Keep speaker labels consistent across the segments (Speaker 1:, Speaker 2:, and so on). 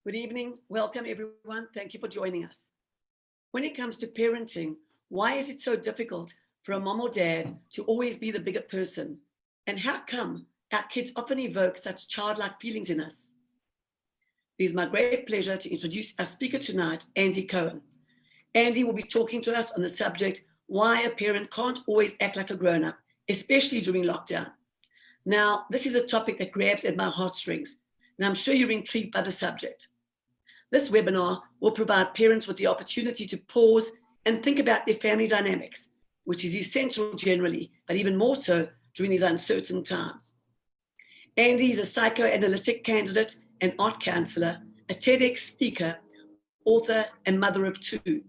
Speaker 1: Good evening. Welcome, everyone. Thank you for joining us. When it comes to parenting, why is it so difficult for a mom or dad to always be the bigger person? And how come our kids often evoke such childlike feelings in us? It is my great pleasure to introduce our speaker tonight, Andy Cohen. Andy will be talking to us on the subject, why a parent can't always act like a grown-up, especially during lockdown. Now, this is a topic that grabs at my heartstrings, and I'm sure you're intrigued by the subject. This webinar will provide parents with the opportunity to pause and think about their family dynamics, which is essential generally, but even more so during these uncertain times. Andy is a psychoanalytic candidate and art counselor, a TEDx speaker, author, and mother of two.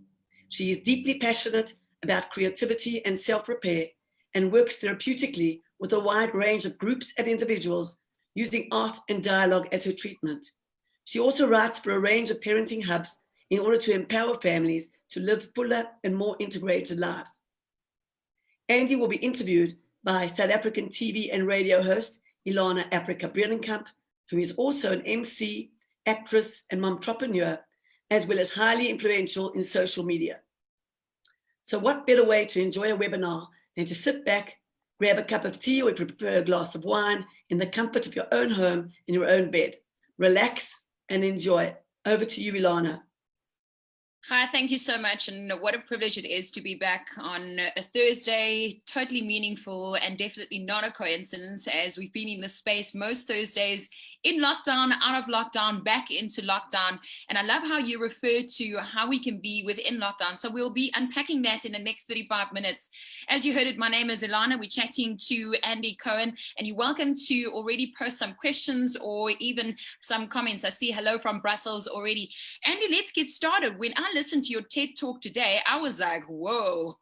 Speaker 1: She is deeply passionate about creativity and self-repair and works therapeutically with a wide range of groups and individuals using art and dialogue as her treatment. She also writes for a range of parenting hubs in order to empower families to live fuller and more integrated lives. Andy will be interviewed by South African TV and radio host Elana Afrika Bredenkamp, who is also an MC, actress, and momtrepreneur, as well as highly influential in social media. So what better way to enjoy a webinar than to sit back, grab a cup of tea, or if you prefer a glass of wine, in the comfort of your own home, in your own bed. Relax and enjoy. Over to you, Elana.
Speaker 2: Hi, thank you so much. And what a privilege it is to be back on a Thursday, totally meaningful and definitely not a coincidence, as we've been in this space most Thursdays in lockdown, out of lockdown, back into lockdown. And I love how you refer to how we can be within lockdown. So we'll be unpacking that in the next 35 minutes. As you heard it, my name is Elana. We're chatting to Andy Cohen, and you're welcome to already post some questions or even some comments. I see hello from Brussels already. Andy, let's get started. When I listened to your TED talk today, I was like, whoa,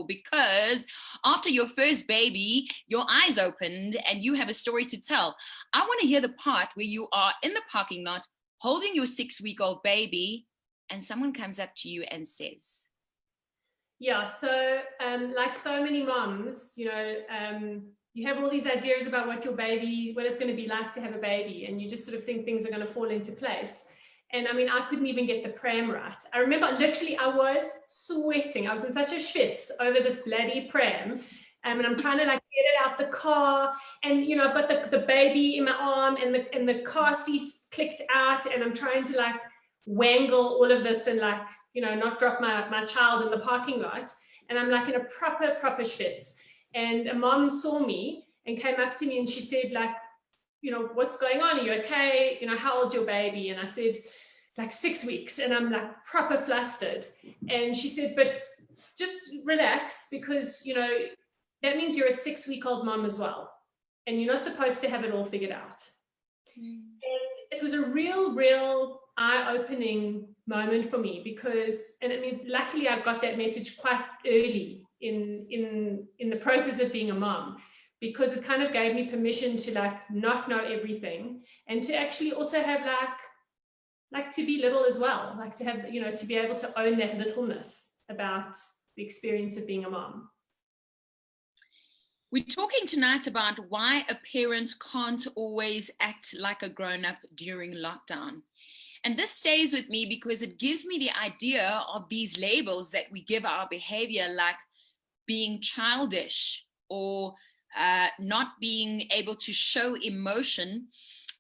Speaker 2: because after your first baby, your eyes opened and you have a story to tell. I want to hear the part where you are in the parking lot holding your 6-week-old baby and someone comes up to you and says.
Speaker 3: Yeah, so like so many moms, you have all these ideas about what it's going to be like to have a baby, and you just sort of think things are going to fall into place. And I mean, I couldn't even get the pram right. I remember literally I was sweating. I was in such a schwitz over this bloody pram. And I'm trying to like get it out the car, and I've got the baby in my arm, and the car seat clicked out, and I'm trying to like wangle all of this and like not drop my child in the parking lot, and I'm like in a proper schwitz. And a mom saw me and came up to me and she said like, what's going on? Are you okay? How old's your baby? And I said like 6 weeks, and I'm like proper flustered. And she said, but just relax, because that means you're a 6-week-old mom as well, and you're not supposed to have it all figured out. And it was a real eye-opening moment for me, because, and I mean, luckily I got that message quite early in the process of being a mom, because it kind of gave me permission to like not know everything, and to actually also have like to be little as well, like to have, to be able to own that littleness about the experience of being a mom.
Speaker 2: We're talking tonight about why a parent can't always act like a grown-up during lockdown. And this stays with me because it gives me the idea of these labels that we give our behavior, like being childish or not being able to show emotion,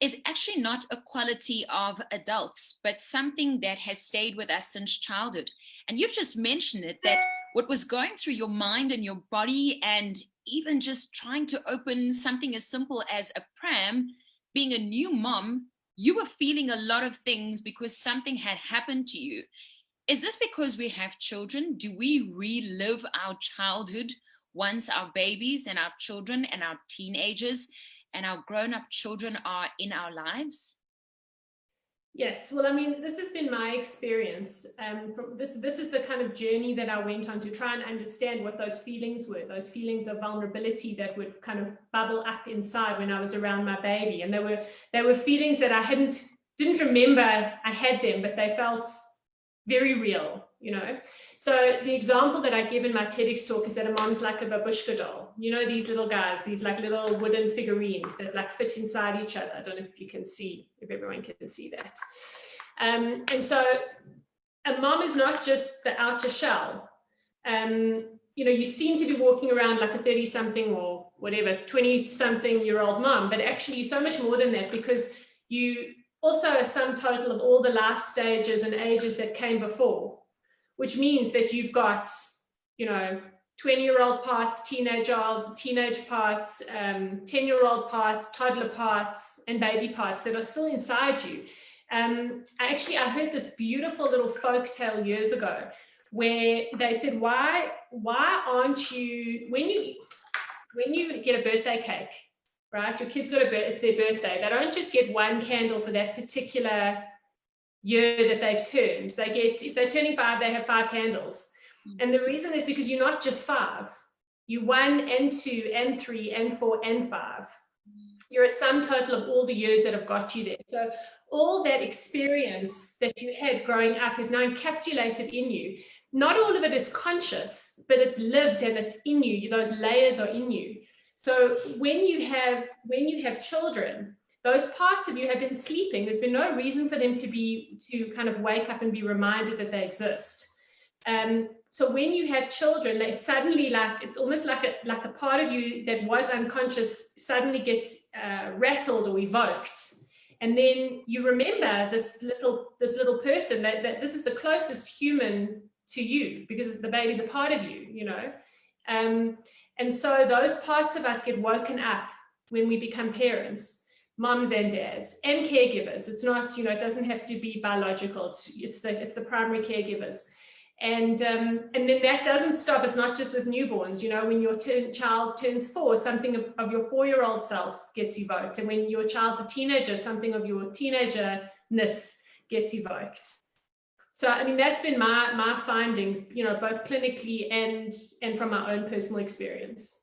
Speaker 2: is actually not a quality of adults, but something that has stayed with us since childhood. And you've just mentioned it, that what was going through your mind and your body, and even just trying to open something as simple as a pram, being a new mom, you were feeling a lot of things because something had happened to you. Is this because we have children? Do we relive our childhood once our babies and our children and our teenagers and our grown-up children are in our lives?
Speaker 3: Yes, well, I mean, this has been my experience. This is the kind of journey that I went on to try and understand what those feelings were, those feelings of vulnerability that would kind of bubble up inside when I was around my baby. And they were feelings that I didn't remember I had them, but they felt very real, So the example that I give in my TEDx talk is that a mom's like a babushka doll. These little guys, these like little wooden figurines that like fit inside each other. I don't know if you can see, if everyone can see that. And so a mom is not just the outer shell. You know, you seem to be walking around like a 30-something or whatever, 20-something-year-old mom, but actually you're so much more than that, because you also are sum total of all the life stages and ages that came before, which means that you've got, you know, 20-year-old parts, teenage parts, 10-year-old parts, toddler parts, and baby parts that are still inside you. I heard this beautiful little folk tale years ago where they said, why aren't you, when you get a birthday cake, right? Your kid's got it's their birthday. They don't just get one candle for that particular year that they've turned. They get, if they're turning 5, they have 5 candles. And the reason is because you're not just 5. You're 1 and 2 and 3 and 4 and 5. You're a sum total of all the years that have got you there. So all that experience that you had growing up is now encapsulated in you. Not all of it is conscious, but it's lived and it's in you. Those layers are in you. So when you have children, those parts of you have been sleeping. There's been no reason for them to kind of wake up and be reminded that they exist. So when you have children, they suddenly, like, it's almost like a part of you that was unconscious suddenly gets rattled or evoked. And then you remember this little person that this is the closest human to you, because the baby's a part of you, you know. And so those parts of us get woken up when we become parents, moms and dads, and caregivers. It's not, you know, it doesn't have to be biological. It's the primary caregivers. And then that doesn't stop. It's not just with newborns. You know, when your child turns 4, something of your 4-year-old self gets evoked. And when your child's a teenager, something of your teenagerness gets evoked. So, I mean, that's been my findings, you know, both clinically and from my own personal experience.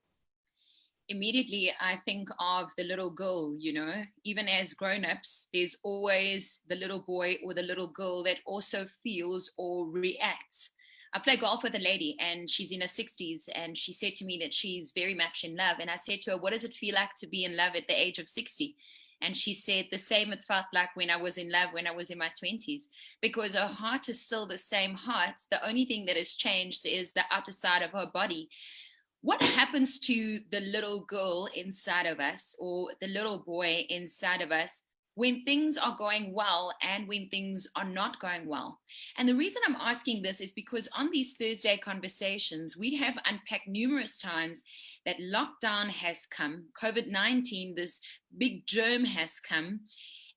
Speaker 2: Immediately, I think of the little girl, you know, even as grown-ups, there's always the little boy or the little girl that also feels or reacts. I play golf with a lady and she's in her 60s, and she said to me that she's very much in love. And I said to her, what does it feel like to be in love at the age of 60? And she said the same it felt like when I was in love when I was in my 20s, because her heart is still the same heart. The only thing that has changed is the outer side of her body. What happens to the little girl inside of us, or the little boy inside of us, when things are going well and when things are not going well? And the reason I'm asking this is because on these Thursday conversations, we have unpacked numerous times that lockdown has come, COVID-19, this big germ has come,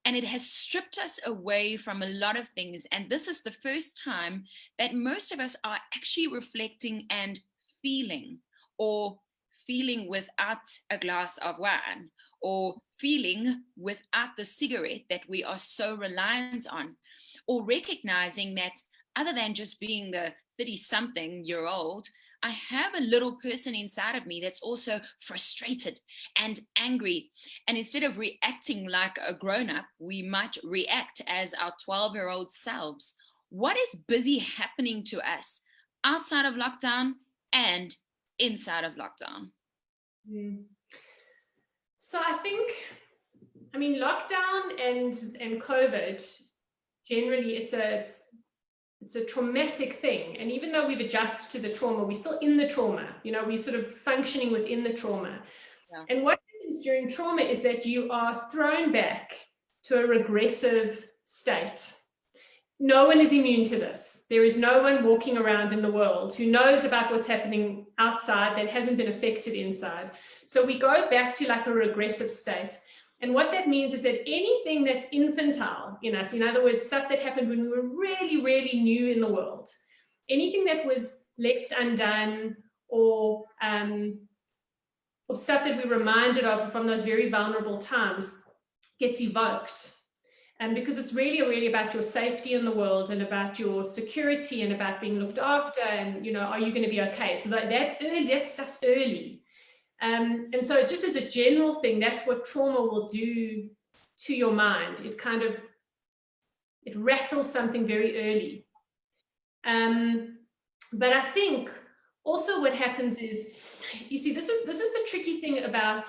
Speaker 2: and it has stripped us away from a lot of things. And this is the first time that most of us are actually reflecting and feeling, or feeling without a glass of wine, or feeling without the cigarette that we are so reliant on, or recognizing that other than just being a 30-something-year-old, I have a little person inside of me that's also frustrated and angry. And instead of reacting like a grown-up, we might react as our 12-year-old selves. What is busy happening to us outside of lockdown and inside of lockdown?
Speaker 3: So I think, I mean, lockdown and COVID, generally it's a traumatic thing. And even though we've adjusted to the trauma, we're still in the trauma, you know, we're sort of functioning within the trauma. Yeah. And what happens during trauma is that you are thrown back to a regressive state. No one is immune to this. There is no one walking around in the world who knows about what's happening outside that hasn't been affected inside. So we go back to like a regressive state. And what that means is that anything that's infantile in us, in other words, stuff that happened when we were really, really new in the world, anything that was left undone, or stuff that we're reminded of from those very vulnerable times, gets evoked. And because it's really, really about your safety in the world, and about your security, and about being looked after, and, you know, are you going to be okay? So that stuff's early. And so just as a general thing, that's what trauma will do to your mind. It rattles something very early. But I think also what happens is, you see, this is the tricky thing about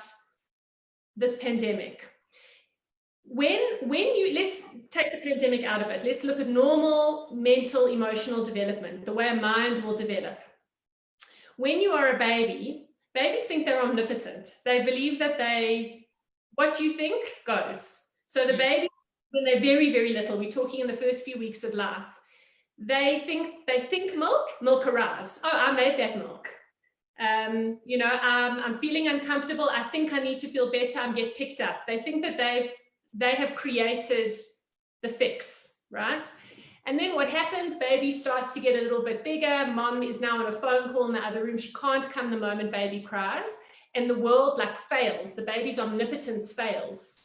Speaker 3: this pandemic. let's take the pandemic out of it. Let's look at normal mental, emotional development, the way a mind will develop. When you are a baby, babies think they're omnipotent. They believe that what you think goes. So the baby, when they're very, very little, we're talking in the first few weeks of life, they think milk arrives. Oh, I made that milk. You know, I'm feeling uncomfortable. I think I need to feel better. I'm get picked up. They think that they have created the fix, right? And then what happens, baby starts to get a little bit bigger. Mom is now on a phone call in the other room. She can't come the moment baby cries. And the world like fails. The baby's omnipotence fails.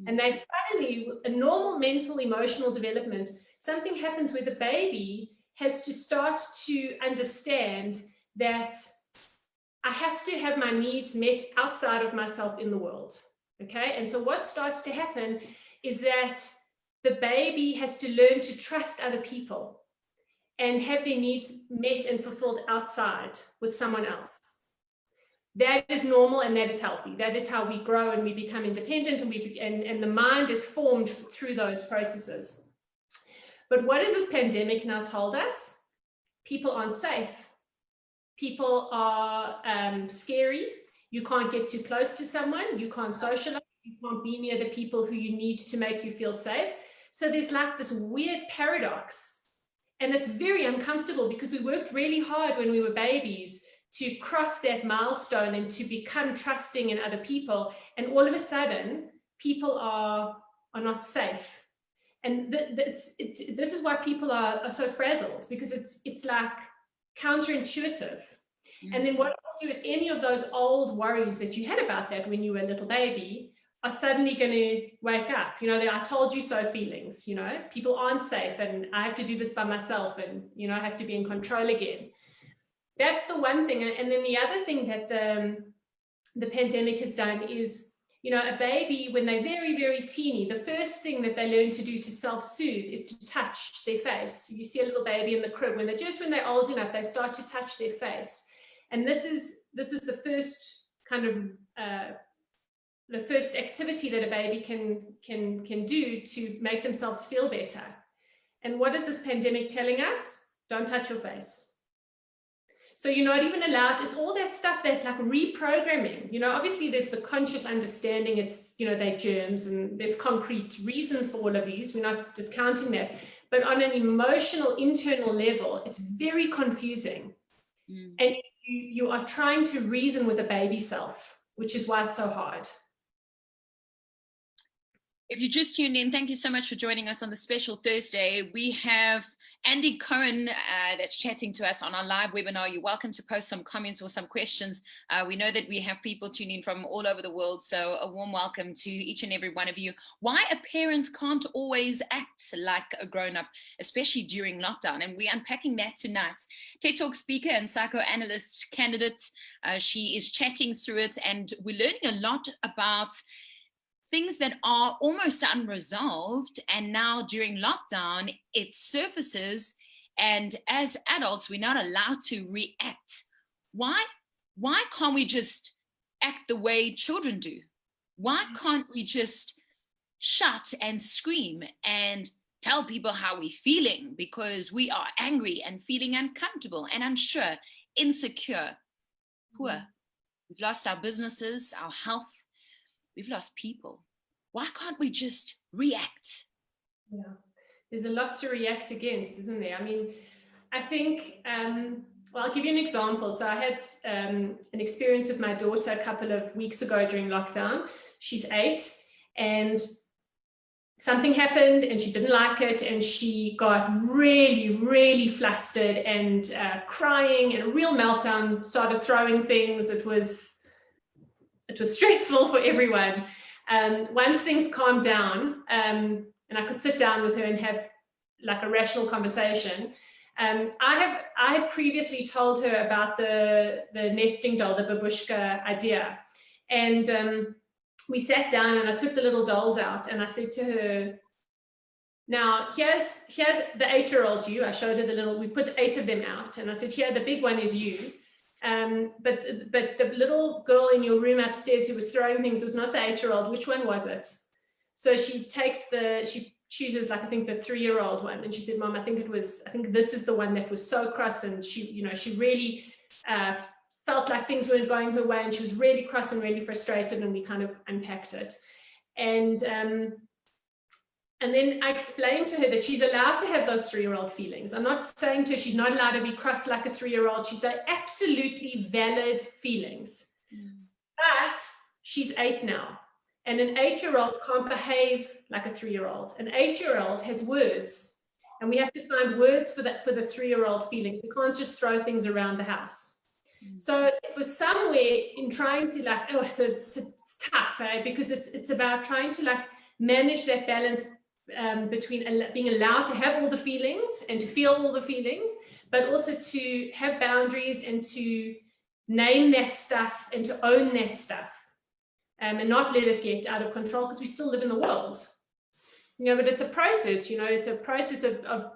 Speaker 3: And they suddenly, a normal mental, emotional development, something happens where the baby has to start to understand that I have to have my needs met outside of myself in the world. Okay. And so what starts to happen is that the baby has to learn to trust other people and have their needs met and fulfilled outside with someone else. That is normal and that is healthy. That is how we grow and we become independent, and the mind is formed through those processes. But what has this pandemic now told us? People aren't safe. People are scary. You can't get too close to someone. You can't socialize. You can't be near the people who you need to make you feel safe. So there's like this weird paradox, and it's very uncomfortable because we worked really hard when we were babies to cross that milestone and to become trusting in other people. And all of a sudden, people are not safe. And this is why people are so frazzled, because it's like counterintuitive. And then what it'll do is any of those old worries that you had about that when you were a little baby are suddenly going to wake up. You know, I told you so feelings, you know, people aren't safe and I have to do this by myself and, you know, I have to be in control again. That's the one thing. And then the other thing that the pandemic has done is, you know, a baby, when they're very, very teeny, the first thing that they learn to do to self-soothe is to touch their face. You see a little baby in the crib, when they're old enough, they start to touch their face. And this is the first kind of the first activity that a baby can do to make themselves feel better. And what is this pandemic telling us? Don't touch your face. So you're not even allowed. It's all that stuff that like reprogramming, you know, obviously there's the conscious understanding, it's, you know, they're germs and there's concrete reasons for all of these. We're not discounting that, but on an emotional, internal level, it's very confusing. And you are trying to reason with a baby self, which is why it's so hard.
Speaker 2: If you just tuned in, thank you so much for joining us on the special Thursday. We have Andy Cohen that's chatting to us on our live webinar. You're welcome to post some comments or some questions. We know that we have people tuning in from all over the world, so a warm welcome to each and every one of you. Why a parent can't always act like a grown-up, especially during lockdown, and we're unpacking that tonight. TED Talk speaker and psychoanalyst candidate, she is chatting through it, and we're learning a lot about things that are almost unresolved, and now during lockdown it surfaces, and as adults we're not allowed to react. Why can't we just act the way children do? Why can't we just shout and scream and tell people how we're feeling because we are angry and feeling uncomfortable and unsure, insecure, poor? We've lost our businesses, our health. We've lost people. Why can't we just react?
Speaker 3: Yeah, there's a lot to react against, isn't there? I mean, I think, well, I'll give you an example. So I had an experience with my daughter a couple of weeks ago during lockdown. She's 8 and something happened and she didn't like it. And she got really, really flustered and crying, and a real meltdown, started throwing things. It was stressful for everyone. Once things calmed down and I could sit down with her and have like a rational conversation, I had previously told her about the nesting doll, the babushka idea. And we sat down and I took the little dolls out and I said to her, now here's the 8-year-old you. I showed her we put 8 of them out and I said, here, the big one is you. But the little girl in your room upstairs who was throwing things was not the 8-year-old. Which one was it? So she chooses, like, I think the 3-year-old one, and she said, Mom, I think this is the one that was so cross, and she really felt like things weren't going her way, and she was really cross and really frustrated, and we kind of unpacked it. And then I explained to her that she's allowed to have those 3-year-old feelings. I'm not saying to her she's not allowed to be cross like a 3-year-old. They're absolutely valid feelings. But she's 8 now. And an 8-year-old can't behave like a 3-year-old. An 8-year-old has words. And we have to find words for the 3-year-old feelings. We can't just throw things around the house. So it was somewhere in trying to, like, oh, it's tough, because it's about trying to, like, manage that balance between being allowed to have all the feelings and to feel all the feelings, but also to have boundaries and to name that stuff and to own that stuff, and not let it get out of control, because we still live in the world, but it's a process, it's a process of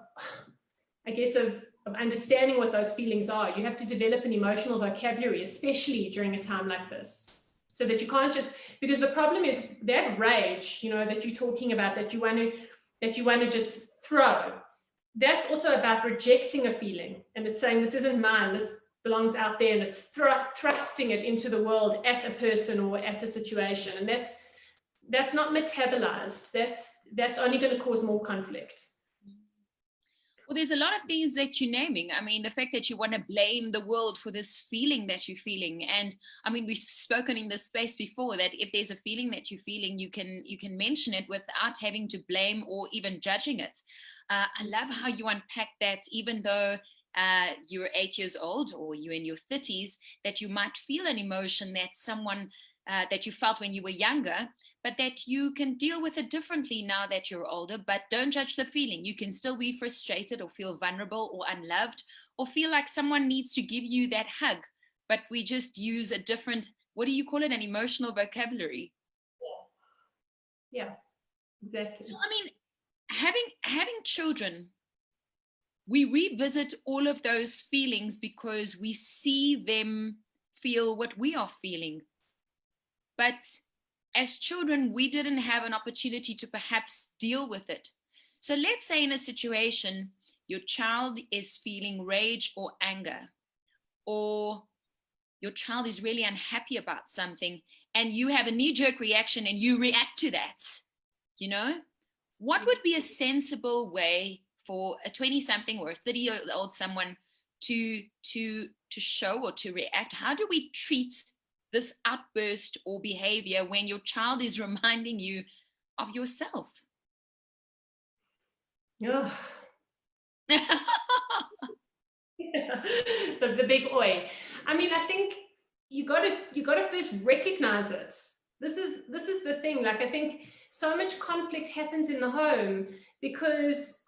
Speaker 3: I guess, of understanding what those feelings are. You have to develop an emotional vocabulary, especially during a time like this, so that you can't just, because the problem is that rage, that you're talking about, that you want to just throw. That's also about rejecting a feeling, and it's saying, this isn't mine, this belongs out there, and it's thrusting it into the world at a person or at a situation, and that's not metabolized. That's only going to cause more conflict.
Speaker 2: Well, there's a lot of things that you're naming. I mean, the fact that you want to blame the world for this feeling that you're feeling. And I mean, we've spoken in this space before that if there's a feeling that you're feeling, you can mention it without having to blame or even judging it. I love how you unpack that, even though you're 8 years old or you're in your 30s, that you might feel an emotion that someone that you felt when you were younger, but that you can deal with it differently now that you're older. But don't judge the feeling. You can still be frustrated or feel vulnerable or unloved or feel like someone needs to give you that hug, but we just use a different, what do you call it, an emotional vocabulary.
Speaker 3: Yeah, exactly.
Speaker 2: So I mean, having children, we revisit all of those feelings because we see them feel what we are feeling. But as children, we didn't have an opportunity to perhaps deal with it. So let's say in a situation, your child is feeling rage or anger, or your child is really unhappy about something, and you have a knee-jerk reaction and you react to that, what would be a sensible way for a 20-something or a 30-year-old someone to show or to react? How do we treat this outburst or behavior when your child is reminding you of yourself?
Speaker 3: Oh. the big oi. I mean, I think you got to first recognize it. This is the thing. Like, I think so much conflict happens in the home because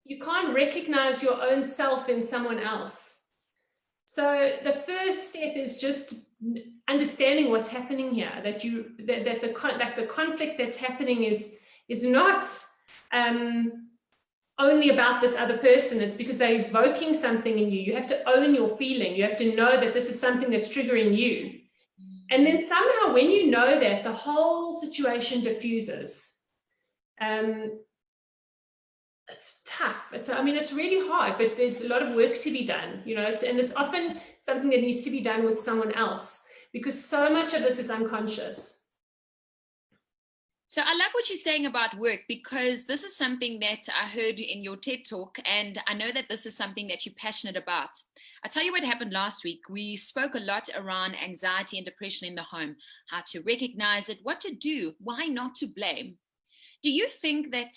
Speaker 3: you can't recognize your own self in someone else. So the first step is just understanding what's happening here. That the conflict that's happening is not only about this other person. It's because they're evoking something in you. You have to own your feeling. You have to know that this is something that's triggering you. And then somehow, when you know that, the whole situation diffuses. It's tough. It's really hard, but there's a lot of work to be done, and it's often something that needs to be done with someone else, because so much of this is unconscious.
Speaker 2: So I love what you're saying about work, because this is something that I heard in your TED talk, and I know that this is something that you're passionate about. I'll tell you what happened last week. We spoke a lot around anxiety and depression in the home, how to recognize it, what to do, why not to blame. Do you think that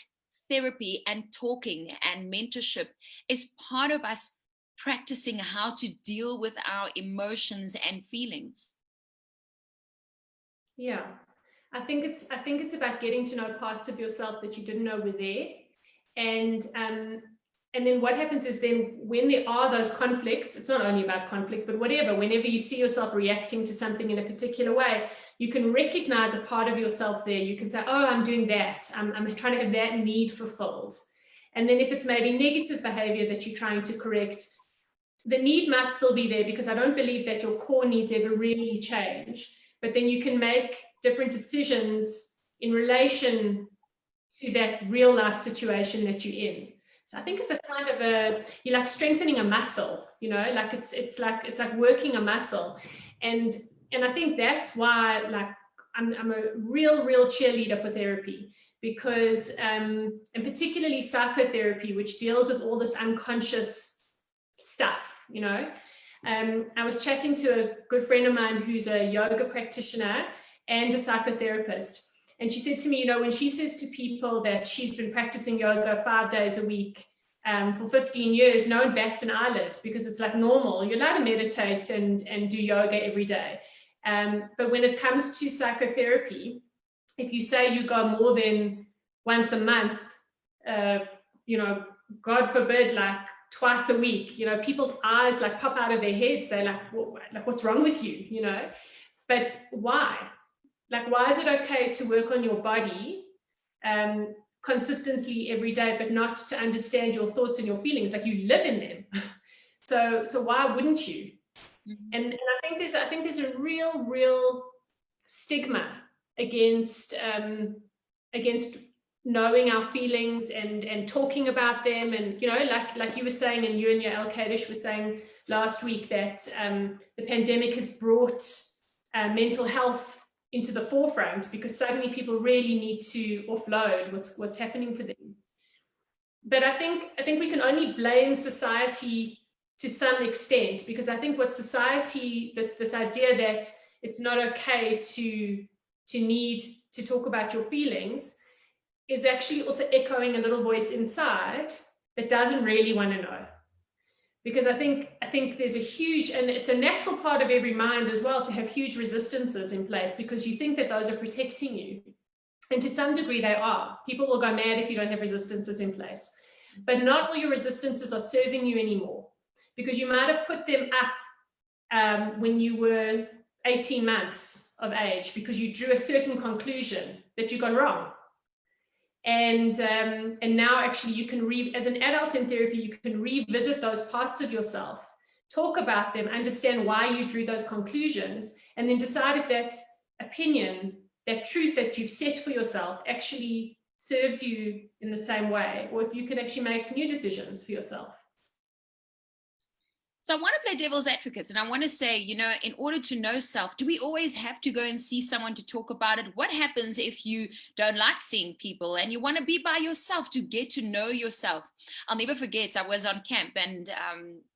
Speaker 2: therapy and talking and mentorship is part of us practicing how to deal with our emotions and feelings?
Speaker 3: Yeah, I think it's about getting to know parts of yourself that you didn't know were there, and then what happens is, then when there are those conflicts, it's not only about conflict, but whenever you see yourself reacting to something in a particular way, you can recognize a part of yourself there. You can say, oh, I'm doing that. I'm trying to have that need fulfilled. And then if it's maybe negative behavior that you're trying to correct, the need might still be there, because I don't believe that your core needs ever really change. But then you can make different decisions in relation to that real life situation that you're in. So I think it's a kind of you're like strengthening a muscle, you know, like it's like working a muscle. And I think that's why, like, I'm a real cheerleader for therapy, because and particularly psychotherapy, which deals with all this unconscious stuff, you know. I was chatting to a good friend of mine who's a yoga practitioner and a psychotherapist, and she said to me, you know, when she says to people that she's been practicing yoga 5 days a week for 15 years, no one bats an eyelid, because it's like normal. You're allowed to meditate and do yoga every day. But when it comes to psychotherapy, if you say you go more than once a month, you know, God forbid, like twice a week, you know, people's eyes like pop out of their heads. They're like, what's wrong with you, you know? But why? Like, why is it okay to work on your body consistently every day, but not to understand your thoughts and your feelings? Like, you live in them. So why wouldn't you? And I think there's a real stigma against knowing our feelings and talking about them. And, you know, like you were saying, and you and your Al-Qaedish were saying last week, that the pandemic has brought mental health into the forefront, because suddenly people really need to offload what's happening for them. But I think we can only blame society to some extent, because I think what society, this idea that it's not okay to need to talk about your feelings, is actually also echoing a little voice inside that doesn't really want to know. Because I think there's a huge, and it's a natural part of every mind as well, to have huge resistances in place, because you think that those are protecting you. And to some degree they are. People will go mad if you don't have resistances in place. But not all your resistances are serving you anymore, because you might have put them up when you were 18 months of age, because you drew a certain conclusion that you got wrong. And now actually you can, as an adult in therapy, you can revisit those parts of yourself, talk about them, understand why you drew those conclusions, and then decide if that opinion, that truth that you've set for yourself, actually serves you in the same way, or if you can actually make new decisions for yourself.
Speaker 2: So I want to play devil's advocate, and I want to say, you know, in order to know self, do we always have to go and see someone to talk about it? What happens if you don't like seeing people and you want to be by yourself to get to know yourself? I'll never forget, I was on camp, and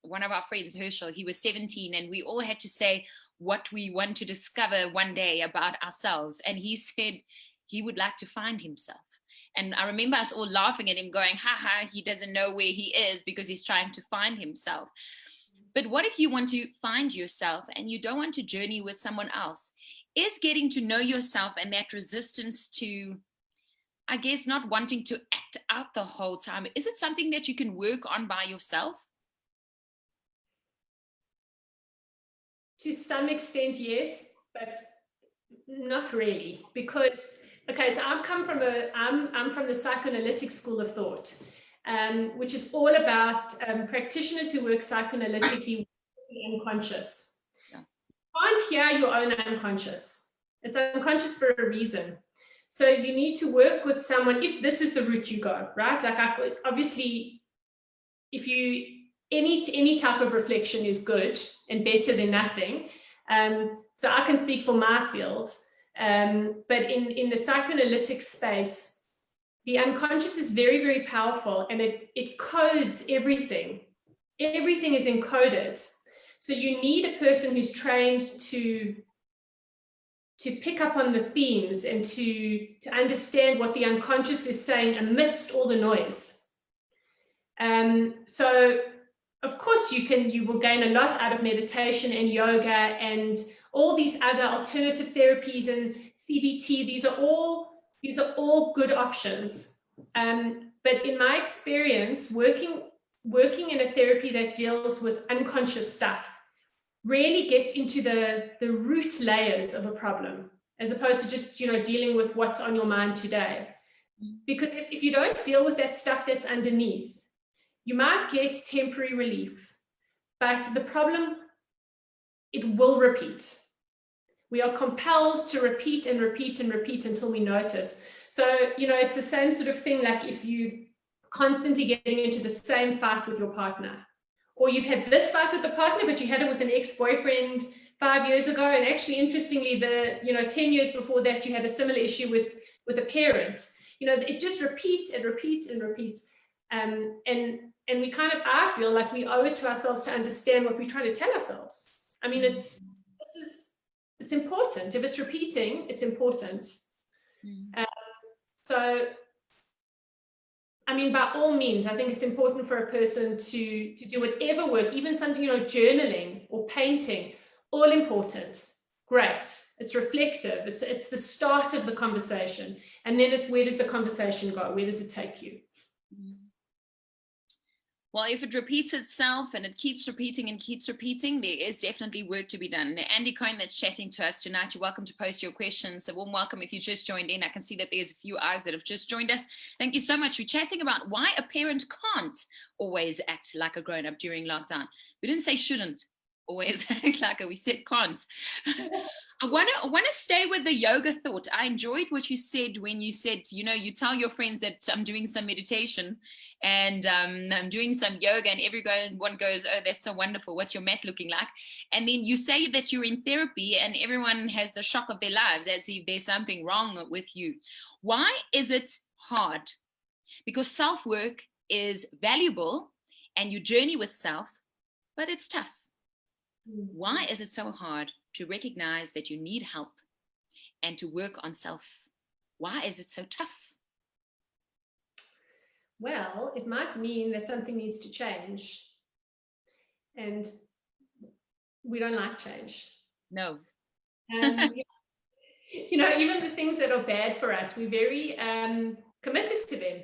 Speaker 2: one of our friends, Herschel, he was 17, and we all had to say what we want to discover one day about ourselves. And he said he would like to find himself. And I remember us all laughing at him, going, ha ha, he doesn't know where he is because he's trying to find himself. But what if you want to find yourself and you don't want to journey with someone else? Is getting to know yourself and that resistance to, I guess, not wanting to act out the whole time, is it something that you can work on by yourself?
Speaker 3: To some extent, yes, but not really. Because, okay, so I'm from the psychoanalytic school of thought. Which is all about practitioners who work psychoanalytically with the unconscious. Yeah. You can't hear your own unconscious. It's unconscious for a reason. So you need to work with someone, if this is the route you go, right? Like, obviously, if you, any type of reflection is good and better than nothing. So I can speak for my field, but in the psychoanalytic space, the unconscious is very, very powerful, and it codes everything. Everything is encoded. So you need a person who's trained to pick up on the themes and to understand what the unconscious is saying amidst all the noise. So of course you will gain a lot out of meditation and yoga and all these other alternative therapies and CBT. These are all good options. But in my experience, working in a therapy that deals with unconscious stuff really gets into the root layers of a problem, as opposed to just, you know, dealing with what's on your mind today. Because if you don't deal with that stuff that's underneath, you might get temporary relief, but the problem, it will repeat. We are compelled to repeat and repeat and repeat until we notice. So, you know, it's the same sort of thing, like if you constantly getting into the same fight with your partner, or you've had this fight with the partner, but you had it with an ex-boyfriend 5 years ago, and actually, interestingly, 10 years before that, you had a similar issue with a parent. You know, it just repeats and repeats and repeats. And we kind of, I feel like we owe it to ourselves to understand what we're trying to tell ourselves. I mean, it's important. If it's repeating, it's important. So, I mean, by all means, I think it's important for a person to do whatever work, even something, you know, journaling or painting, all important. Great. It's reflective. It's the start of the conversation. And then it's, where does the conversation go? Where does it take you?
Speaker 2: Well, if it repeats itself and it keeps repeating and keeps repeating, there is definitely work to be done. Andy Cohen that's chatting to us tonight, you're welcome to post your questions. So warm welcome if you just joined in. I can see that there's a few eyes that have just joined us. Thank you so much. We're chatting about why a parent can't always act like a grown-up during lockdown. We didn't say shouldn't always act like it, we said can't. I want to stay with the yoga thought. I enjoyed what you said when you said, you know, you tell your friends that I'm doing some meditation and I'm doing some yoga, and everyone goes, oh, that's so wonderful. What's your mat looking like? And then you say that you're in therapy and everyone has the shock of their lives as if there's something wrong with you. Why is it hard? Because self-work is valuable and you journey with self, but it's tough. Why is it so hard to recognize that you need help and to work on self? Why is it so tough?
Speaker 3: Well, it might mean that something needs to change. And we don't like change.
Speaker 2: No.
Speaker 3: You know, even the things that are bad for us, we're very committed to them.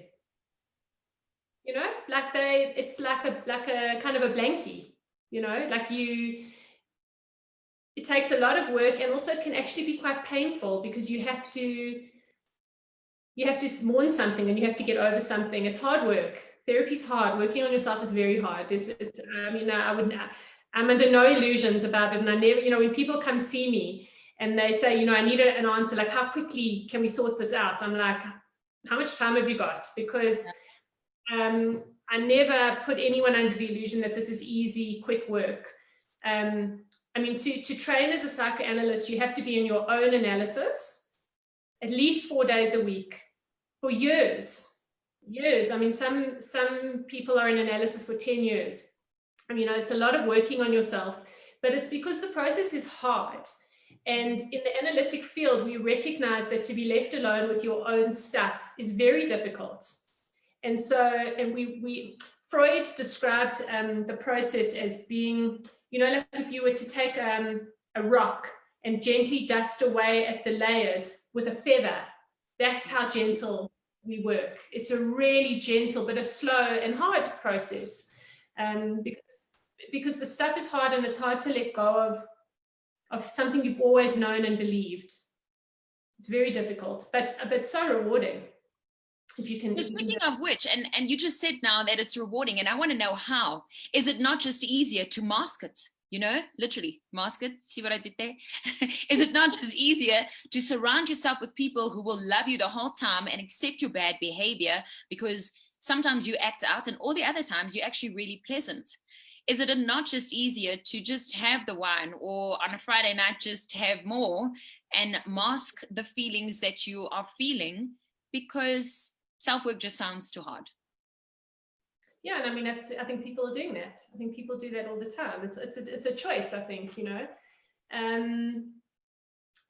Speaker 3: You know, like it's like a kind of a blankie, you know, like it takes a lot of work, and also it can actually be quite painful because you have to mourn something and you have to get over something. It's hard work. Therapy's hard. Working on yourself is very hard. I'm under no illusions about it. And I never, you know, when people come see me and they say, you know, I need an answer, like, how quickly can we sort this out? I'm like, how much time have you got? Because I never put anyone under the illusion that this is easy, quick work. I mean, to train as a psychoanalyst, you have to be in your own analysis at least 4 days a week for years. I mean, some people are in analysis for 10 years. I mean, it's a lot of working on yourself, but it's because the process is hard. And in the analytic field, we recognize that to be left alone with your own stuff is very difficult. And so, Freud described the process as being, you know, like if you were to take a rock and gently dust away at the layers with a feather, that's how gentle we work. It's a really gentle, but a slow and hard process. Because the stuff is hard and it's hard to let go of something you've always known and believed. It's very difficult, but so rewarding. If you can.
Speaker 2: So speaking of which, and you just said now that it's rewarding, and I want to know how. Is it not just easier to mask it? You know, literally mask it. See what I did there? Is it not just easier to surround yourself with people who will love you the whole time and accept your bad behavior, because sometimes you act out and all the other times you're actually really pleasant? Is it not just easier to just have the wine, or on a Friday night just have more and mask the feelings that you are feeling because self-work just sounds too hard?
Speaker 3: Yeah, and I mean, I think people are doing that. I think people do that all the time. It's a choice, I think, you know. And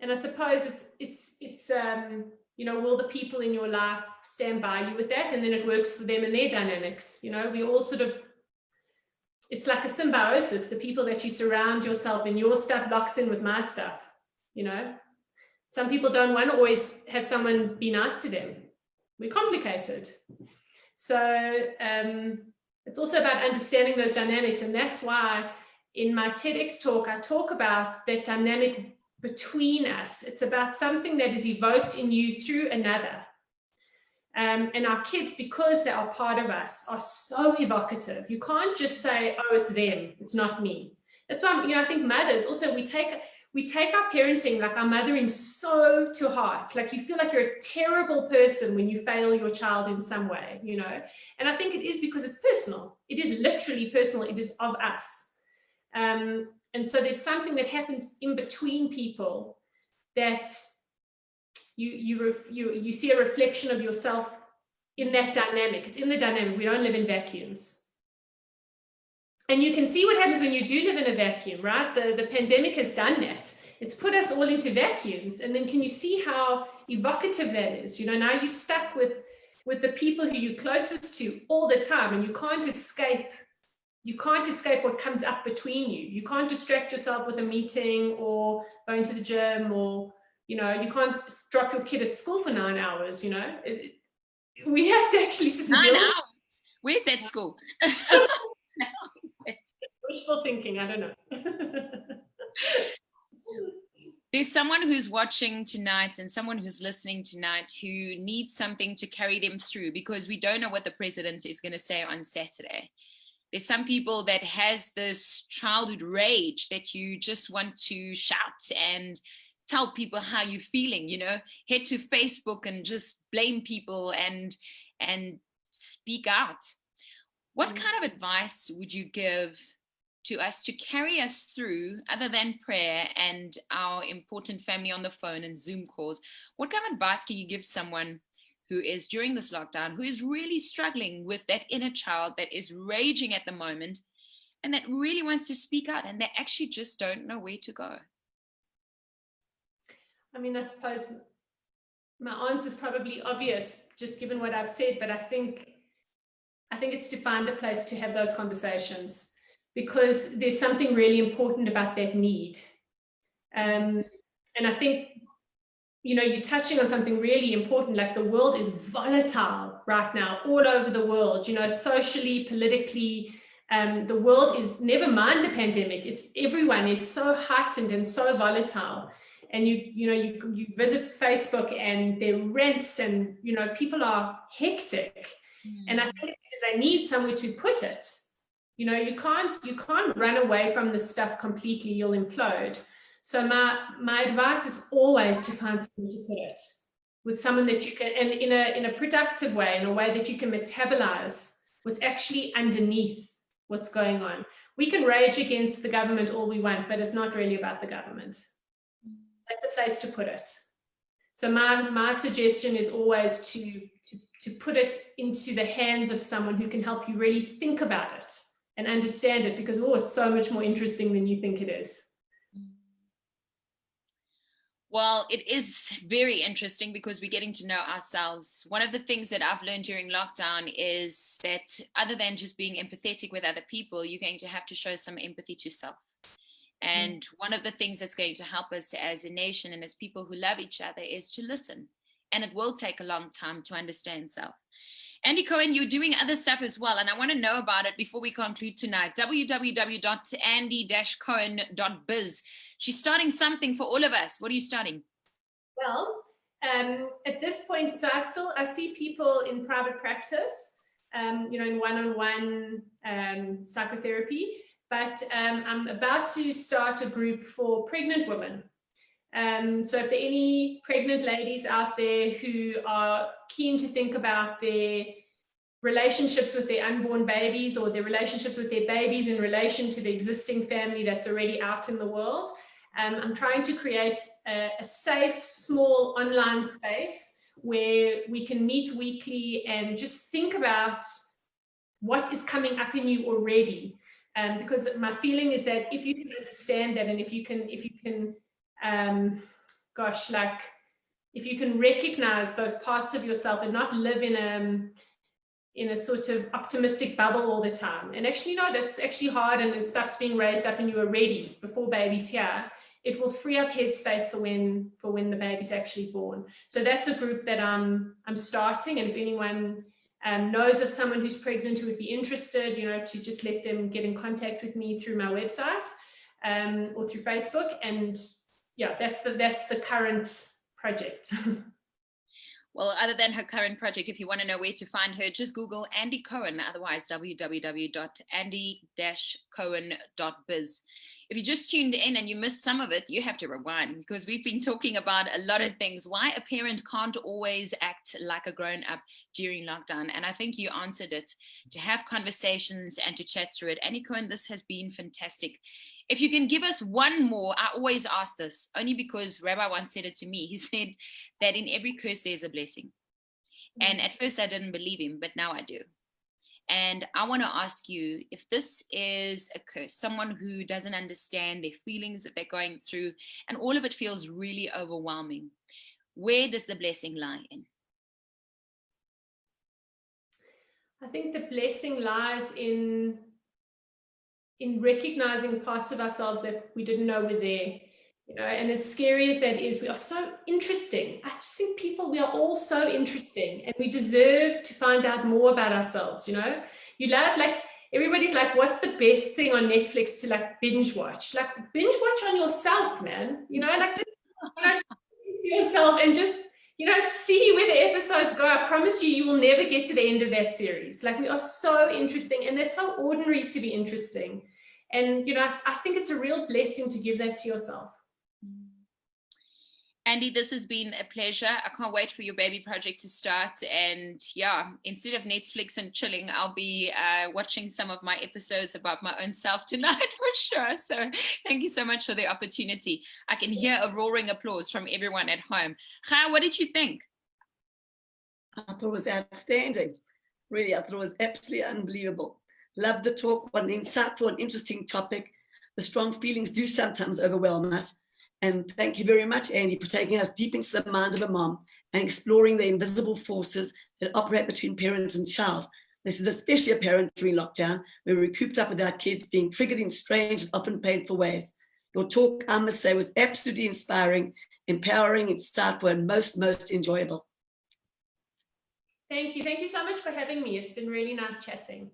Speaker 3: I suppose it's you know, will the people in your life stand by you with that, and then it works for them and their dynamics. You know, we all sort of, it's like a symbiosis. The people that you surround yourself in, your stuff locks in with my stuff. You know, some people don't want to always have someone be nice to them. We're complicated. So it's also about understanding those dynamics. And that's why in my TEDx talk, I talk about that dynamic between us. It's about something that is evoked in you through another. And our kids, because they are part of us, are so evocative. You can't just say, oh, it's them, it's not me. That's why, you know, I think mothers also, we take our parenting, like our mothering, so to heart. Like, you feel like you're a terrible person when you fail your child in some way, you know. And I think it is because it's personal. It is literally personal. It is of us. And so there's something that happens in between people that you see a reflection of yourself in that dynamic. It's in the dynamic. We don't live in vacuums. And you can see what happens when you do live in a vacuum, right? The pandemic has done that. It's put us all into vacuums. And then can you see how evocative that is? You know, now you're stuck with the people who you're closest to all the time, and you can't escape what comes up between you. You can't distract yourself with a meeting or going to the gym, or, you know, you can't drop your kid at school for 9 hours, you know. We have to actually sit and
Speaker 2: 9
Speaker 3: deal.
Speaker 2: hours? Where's that school?
Speaker 3: Wishful thinking, I don't know.
Speaker 2: There's someone who's watching tonight and someone who's listening tonight who needs something to carry them through, because we don't know what the president is going to say on Saturday. There's some people that has this childhood rage that you just want to shout and tell people how you're feeling, you know, head to Facebook and just blame people and speak out. What kind of advice would you give to us to carry us through, other than prayer and our important family on the phone and Zoom calls? What kind of advice can you give someone who is during this lockdown, who is really struggling with that inner child that is raging at the moment and that really wants to speak out and they actually just don't know where to go?
Speaker 3: I mean, I suppose my answer is probably obvious, just given what I've said, but I think it's to find a place to have those conversations, because there's something really important about that need. And I think, you know, you're touching on something really important. Like, the world is volatile right now, all over the world, you know, socially, politically. The world is, never mind the pandemic, it's everyone is so heightened and so volatile. And you visit Facebook and there are rants, and, you know, people are hectic. And I think it's because they need somewhere to put it. You know, you can't run away from this stuff completely, you'll implode. So my advice is always to find somewhere to put it, with someone that you can, and in a productive way, in a way that you can metabolize what's actually underneath what's going on. We can rage against the government all we want, but it's not really about the government. That's a place to put it. So my suggestion is always to put it into the hands of someone who can help you really think about it and understand it, because, it's so much more interesting than you think it is.
Speaker 2: Well, it is very interesting because we're getting to know ourselves. One of the things that I've learned during lockdown is that other than just being empathetic with other people, you're going to have to show some empathy to self. And one of the things that's going to help us as a nation and as people who love each other is to listen. And it will take a long time to understand self. Andy Cohen, you're doing other stuff as well, and I want to know about it before we conclude tonight. www.andy-cohen.biz. She's starting something for all of us. What are you starting?
Speaker 3: Well, at this point, so I see people in private practice, you know, in one-on-one psychotherapy, but I'm about to start a group for pregnant women. So if there are any pregnant ladies out there who are keen to think about their relationships with their unborn babies, or their relationships with their babies in relation to the existing family that's already out in the world, I'm trying to create a safe, small online space where we can meet weekly and just think about what is coming up in you already. Because my feeling is that if you can understand that, and if you can if you can recognize those parts of yourself and not live in a sort of optimistic bubble all the time, and actually, no, that's actually hard, and stuff's being raised up and you are ready before baby's here, it will free up headspace for when the baby's actually born. So that's a group that I'm starting, and if anyone knows of someone who's pregnant who would be interested, you know, to just let them get in contact with me through my website or through Facebook. And yeah, that's the current project.
Speaker 2: Well, other than her current project, if you want to know where to find her, just Google Andy Cohen, otherwise www.andy-cohen.biz. if you just tuned in and you missed some of it, you have to rewind, because we've been talking about a lot of things. Why a parent can't always act like a grown-up during lockdown. And I think you answered it, to have conversations and to chat through it. Annie Cohen, this has been fantastic. If you can give us one more, I always ask this, only because Rabbi once said it to me. He said that in every curse, there's a blessing. And at first I didn't believe him, but now I do. And I want to ask you, if this is a curse, someone who doesn't understand their feelings that they're going through, and all of it feels really overwhelming, where does the blessing lie in?
Speaker 3: I think the blessing lies in recognizing parts of ourselves that we didn't know were there. You know, and as scary as that is, we are so interesting. I just think we are all so interesting, and we deserve to find out more about ourselves. You know, everybody's like, what's the best thing on Netflix to like binge watch? Like, binge watch on yourself, man. You know, like just to yourself and just, you know, see where the episodes go. I promise you will never get to the end of that series. Like, we are so interesting, and that's so ordinary to be interesting. And, you know, I think it's a real blessing to give that to yourself.
Speaker 2: Andy, this has been a pleasure. I can't wait for your baby project to start. And yeah, instead of Netflix and chilling, I'll be watching some of my episodes about my own self tonight for sure. So thank you so much for the opportunity. I can hear a roaring applause from everyone at home. Chaya, what did you think?
Speaker 1: I thought it was outstanding. Really, I thought it was absolutely unbelievable. Love the talk, what an insightful and interesting topic. The strong feelings do sometimes overwhelm us. And thank you very much, Andy, for taking us deep into the mind of a mom and exploring the invisible forces that operate between parent and child. This is especially apparent during lockdown, where we're cooped up with our kids being triggered in strange and often painful ways. Your talk, I must say, was absolutely inspiring, empowering, insightful, and most enjoyable.
Speaker 3: Thank you. Thank you so much for having me. It's been really nice chatting.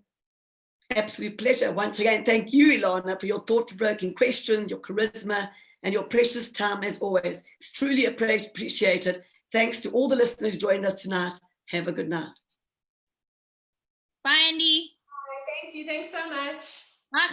Speaker 1: Absolute pleasure. Once again, thank you, Elana, for your thought-provoking questions, your charisma, and your precious time as always. It's truly appreciated. Thanks to all the listeners who joined us tonight. Have a good night.
Speaker 2: Bye, Andy.
Speaker 3: Thank you. Thanks so much.
Speaker 2: Bye.